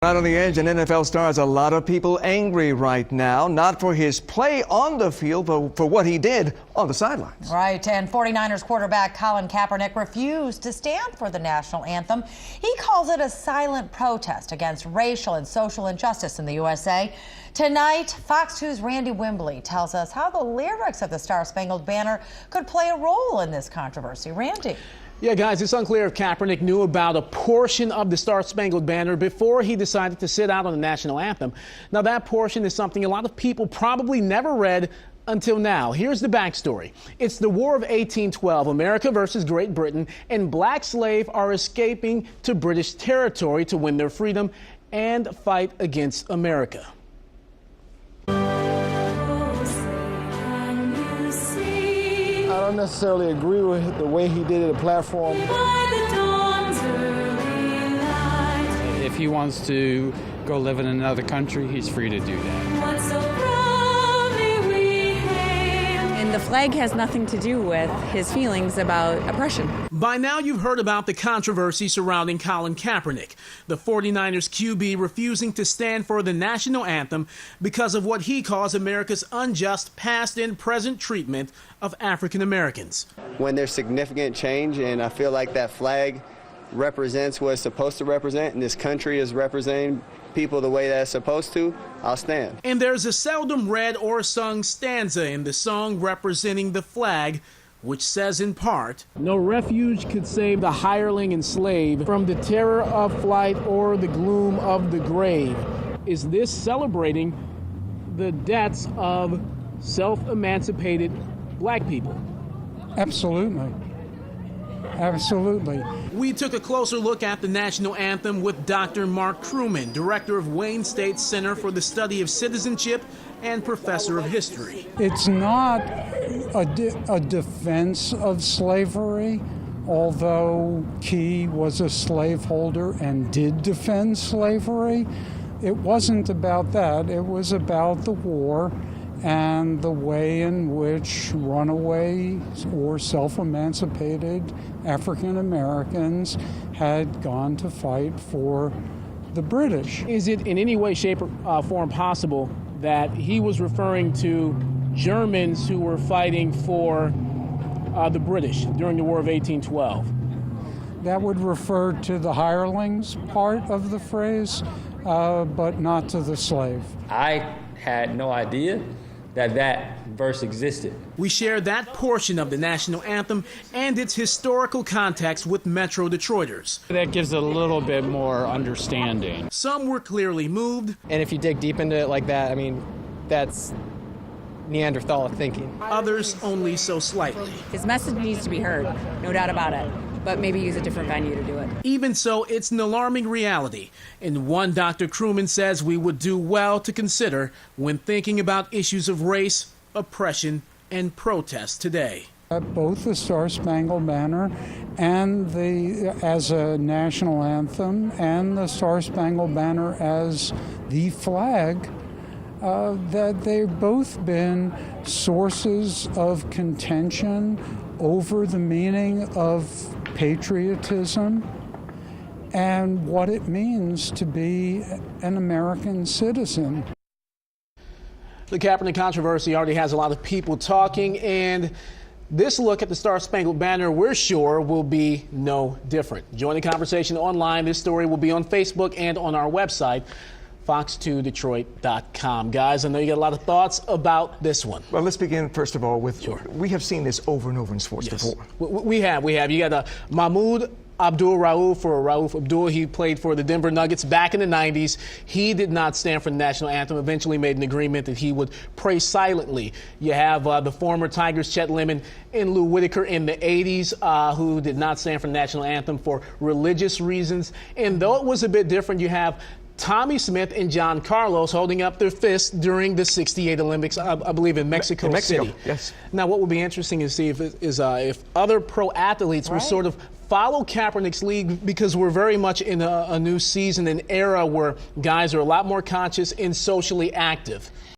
Right on the edge, an NFL star has a lot of people angry right now, not for his play on the field, but for what he did on the sidelines. Right, and 49ers quarterback Colin Kaepernick refused to stand for the national anthem. He calls it a silent protest against racial and social injustice in the USA. Tonight, Fox 2's Randy Wimbley tells us how the lyrics of the Star-Spangled Banner could play a role in this controversy. Randy. Yeah, guys, it's unclear if Kaepernick knew about a portion of the Star-Spangled Banner before he decided to sit out on the national anthem. Now, that portion is something a lot of people probably never read until now. Here's the backstory. It's the War of 1812, America versus Great Britain, and black slaves are escaping to British territory to win their freedom and fight against America. I don't necessarily agree with the way he did it, the platform. If he wants to go live in another country, he's free to do that. And the flag has nothing to do with his feelings about oppression. By now, you've heard about the controversy surrounding Colin Kaepernick, the 49ers QB refusing to stand for the national anthem because of what he calls America's unjust past and present treatment of African Americans. When there's significant change, and I feel like that flag represents what it's supposed to represent, and this country is representing people the way that it's supposed to, I'll stand. And there's a seldom read or sung stanza in the song representing the flag, which says in part, "No refuge could save the hireling and slave from the terror of flight or the gloom of the grave." Is this celebrating the deaths of self-emancipated black people? Absolutely. Absolutely. We took a closer look at the national anthem with Dr. Mark Crewman, director of Wayne State Center for the Study of Citizenship and professor of history. It's not a defense of slavery, although Key was a slaveholder and did defend slavery. It wasn't about that. It was about the war and the way in which runaway or self-emancipated African Americans had gone to fight for the British. Is it in any way, shape, or form possible that he was referring to Germans who were fighting for the British during the War of 1812? That would refer to the hirelings part of the phrase, but not to the slave. I had no idea that verse existed. We share that portion of the national anthem and its historical context with Metro Detroiters. That gives a little bit more understanding. Some were clearly moved. And if you dig deep into it like that, I mean, that's Neanderthal thinking. Others only so slightly. His message needs to be heard, no doubt about it, but maybe use a different venue to do it. Even so, it's an alarming reality, and one Dr. Crewman says we would do well to consider when thinking about issues of race, oppression, and protest today. Both the Star-Spangled Banner and as a national anthem and the Star-Spangled Banner as the flag, that they've both been sources of contention over the meaning of patriotism and what it means to be an American citizen. The Kaepernick controversy already has a lot of people talking, and this look at the Star-Spangled Banner, we're sure, will be no different. Join the conversation online. This story will be on Facebook and on our website, fox2detroit.com. Guys, I know you got a lot of thoughts about this one. Well, let's begin, first of all, with we have seen this over and over in sports before. We have. You got Mahmoud Abdul-Rauf, or Rauf Abdul. He played for the Denver Nuggets back in the 90s. He did not stand for the national anthem, eventually made an agreement that he would pray silently. You have the former Tigers, Chet Lemon, and Lou Whitaker in the 80s, who did not stand for the national anthem for religious reasons. And though it was a bit different, you have Tommy Smith and John Carlos holding up their fists during the '68 Olympics, I believe in Mexico City. Yes. Now, what will be interesting is see if other pro athletes will sort of follow Kaepernick's lead, because we're very much in a new season, an era where guys are a lot more conscious and socially active.